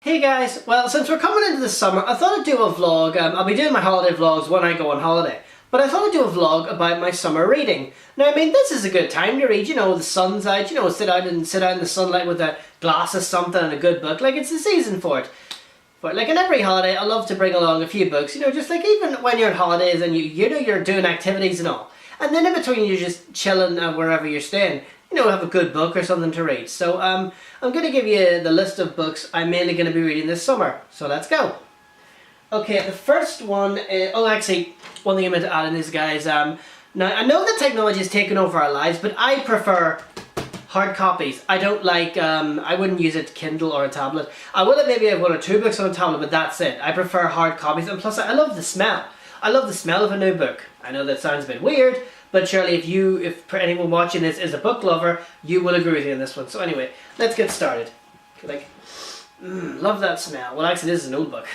Hey guys, well since we're coming into the summer I thought I'd do a vlog. I'll be doing my holiday vlogs when I go on holiday, but I thought I'd do a vlog about my summer reading. Now I mean this is a good time to read, you know, the sun's out, you know, sit out in the sunlight with a glass of something and a good book, like it's the season for it. But like in every holiday I love to bring along a few books, you know, just like even when you're on holidays and you know you're doing activities and all, and then in between you're just chilling wherever you're staying. You know, have a good book or something to read. So I'm going to give you the list of books I'm mainly going to be reading this summer. So let's go. Okay, the first one is, oh actually, one thing I meant to add in is guys, now I know that technology has taken over our lives, but I prefer hard copies. I don't like, I wouldn't use a Kindle or a tablet. I will maybe have one or two books on a tablet, but that's it. I prefer hard copies, and plus I love the smell. I love the smell of a new book. I know that sounds a bit weird, but surely if anyone watching this is a book lover, you will agree with me on this one. So anyway, let's get started. Like, love that smell. Well actually this is an old book.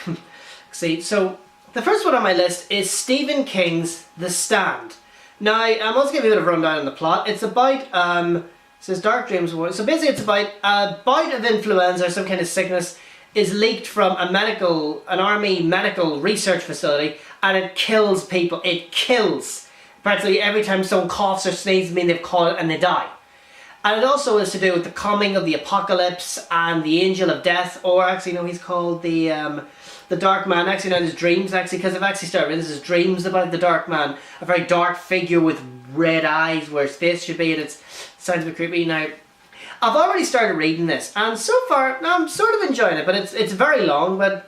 See, so the first one on my list is Stephen King's The Stand. Now I'm also give you a bit of a rundown on the plot. It's about, it says Dark Dreams War. So basically it's about a bout of influenza or some kind of sickness is leaked from an army medical research facility, and it kills people. It kills. Practically every time someone coughs or sneezes, they've caught it and they die. And it also is to do with the coming of the apocalypse and the angel of death, or actually no, he's called the Dark Man. Actually no, there's dreams actually, because I've actually started reading this is dreams about the Dark Man, a very dark figure with red eyes where his face should be, and it sounds a bit creepy. Now I've already started reading this, and so far I'm sort of enjoying it, but it's very long, but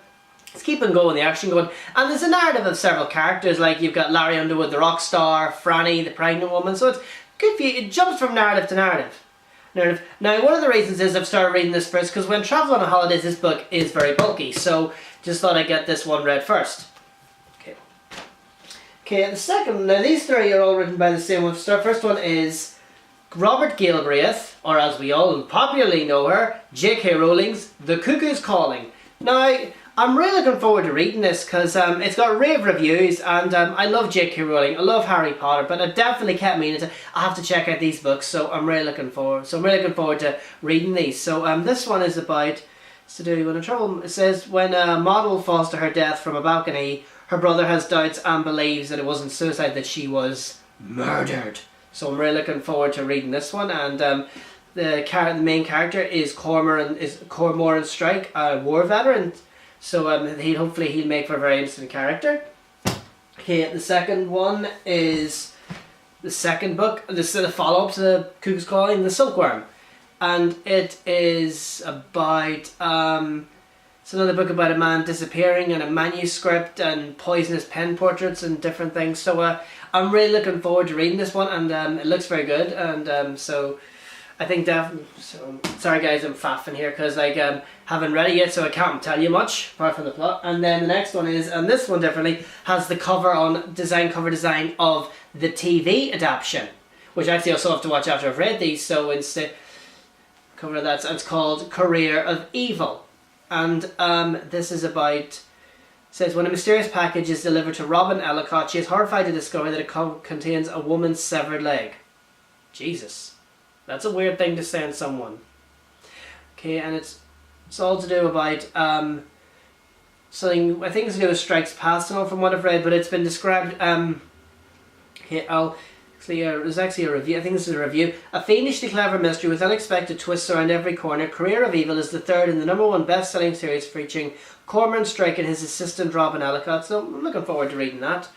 it's keeping going, the action going, and there's a narrative of several characters, like you've got Larry Underwood, the rock star, Franny, the pregnant woman, so it's good for you, it jumps from narrative to narrative. Now one of the reasons is I've started reading this first, because when traveling on holidays this book is very bulky, so just thought I'd get this one read first. Okay, the second, now these three are all written by the same one. First one is Robert Galbraith, or as we all popularly know her, J.K. Rowling's The Cuckoo's Calling. Now, I'm really looking forward to reading this because it's got rave reviews, and I love J.K. Rowling, I love Harry Potter, but it definitely kept me into, I have to check out these books, so I'm really looking forward. To reading these. So this one is about, it says when a model falls to her death from a balcony, her brother has doubts and believes that it wasn't suicide, that she was murdered. So I'm really looking forward to reading this one, and the main character is Cormoran Strike, a war veteran. So hopefully he'll make for a very interesting character. Okay, the second one is the second book. This is the follow-up to The Cuckoo's Calling, The Silkworm, and it is about it's another book about a man disappearing and a manuscript and poisonous pen portraits and different things. So I'm really looking forward to reading this one, and it looks very good, and so I think definitely. So sorry guys, I'm faffing here because like haven't read it yet, so I can't tell you much apart from the plot. And then the next one is, and this one definitely has the cover design of the TV adaptation, which actually I also have to watch after I've read these. So instead, cover of that, it's called Career of Evil, and this is about. Says when a mysterious package is delivered to Robin Ellicott, she is horrified to discover that it contains a woman's severed leg. Jesus, that's a weird thing to say on someone. Okay, and it's all to do about something I think it's to do with strikes past and all from what I've read, but it's been described. Okay, there's actually a review. I think this is a review. A fiendishly clever mystery with unexpected twists around every corner, Career of Evil is the third in the #1 best-selling series featuring Cormoran Strike and his assistant Robin Ellicott. So I'm looking forward to reading that.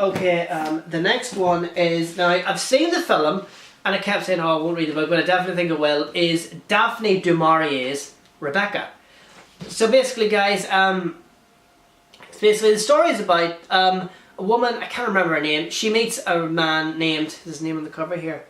Okay, the next one is, now I've seen the film and I kept saying, oh I won't read the book, but I definitely think I will, is Daphne du Maurier's Rebecca. So basically guys, the story is about a woman, I can't remember her name, she meets a man named, his name on the cover here,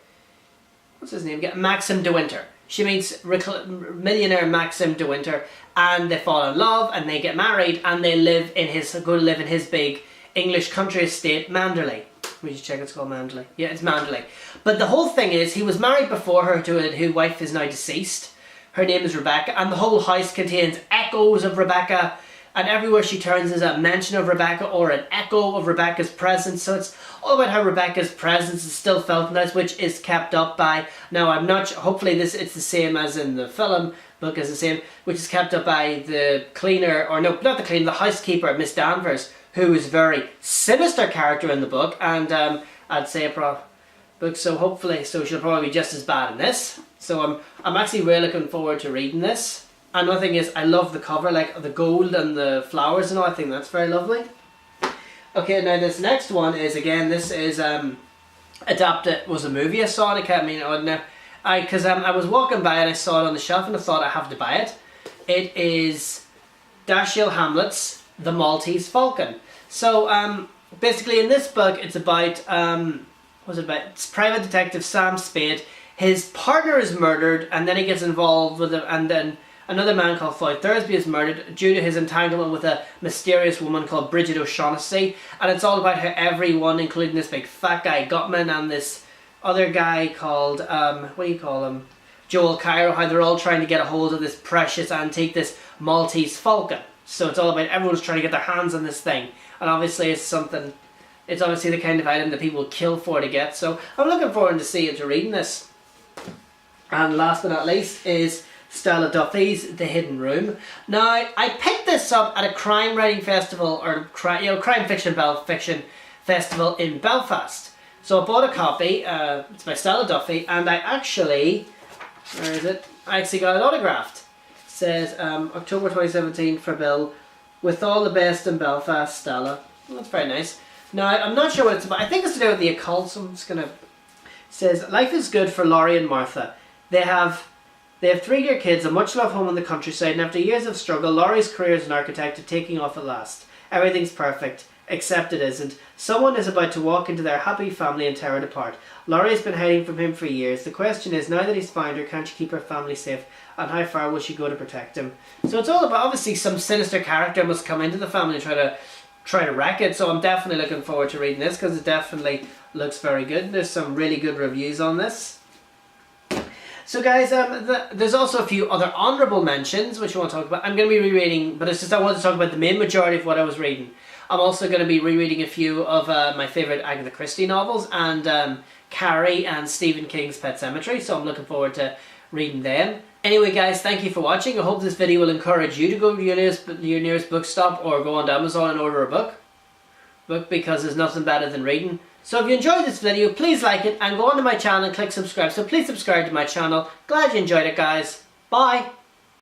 what's his name? Maxim de Winter. She meets millionaire Maxim de Winter, and they fall in love and they get married, and they go to live in his big English country estate, Manderley. Let me just check, it's called Manderley. Yeah, it's Manderley. But the whole thing is, he was married before her to whose wife is now deceased. Her name is Rebecca, and the whole house contains echoes of Rebecca, and everywhere she turns is a mention of Rebecca or an echo of Rebecca's presence. So it's all about how Rebecca's presence is still felt in this, which is kept up by, now I'm not, hopefully it's the same as in the film, book is the same, which is kept up by the cleaner, or no, not the cleaner, the housekeeper, Miss Danvers, who is a very sinister character in the book, and I'd say a book, so hopefully, so she'll probably be just as bad in this. So I'm actually really looking forward to reading this. And one thing is, I love the cover, like the gold and the flowers and all. I think that's very lovely. Okay, now this next one is, again, this is adapted, was a movie I saw, and I can't mean it, because I was walking by and I saw it on the shelf and I thought I have to buy it. It is Dashiell Hamlet's The Maltese Falcon. So basically in this book it's about, what's it about? It's private detective Sam Spade. His partner is murdered and then he gets involved with it, and then another man called Floyd Thursby is murdered due to his entanglement with a mysterious woman called Bridget O'Shaughnessy. And it's all about how everyone, including this big fat guy Gutman and this other guy called, what do you call him? Joel Cairo, how they're all trying to get a hold of this precious antique, this Maltese Falcon. So it's all about everyone's trying to get their hands on this thing. And obviously it's something, it's obviously the kind of item that people will kill for to get. So I'm looking forward to seeing and to reading this. And last but not least is Stella Duffy's The Hidden Room. Now, I picked this up at a crime writing festival, or crime fiction festival in Belfast. So I bought a copy, it's by Stella Duffy, and I actually, where is it? I actually got it autographed. It says, October 2017 for Bill, with all the best in Belfast, Stella. Well, that's very nice. Now, I'm not sure what it's about. I think it's to do with the occult, so I'm just going to... It says, life is good for Laurie and Martha. They have 3 year kids, a much loved home in the countryside, and after years of struggle, Laurie's career as an architect is taking off at last. Everything's perfect, except it isn't. Someone is about to walk into their happy family and tear it apart. Laurie has been hiding from him for years. The question is, now that he's found her, can she keep her family safe, and how far will she go to protect him? So it's all about, obviously, some sinister character must come into the family and try to wreck it. So I'm definitely looking forward to reading this, because it definitely looks very good. There's some really good reviews on this. So guys, there's also a few other honourable mentions which I want to talk about. I'm going to be rereading, but it's just I want to talk about the main majority of what I was reading. I'm also going to be rereading a few of my favourite Agatha Christie novels, and Carrie and Stephen King's Pet Sematary, so I'm looking forward to reading them. Anyway guys, thank you for watching. I hope this video will encourage you to go to your nearest bookstop, or go onto Amazon and order a book, because there's nothing better than reading. So if you enjoyed this video, please like it and go onto my channel and click subscribe. So please subscribe to my channel. Glad you enjoyed it, guys. Bye.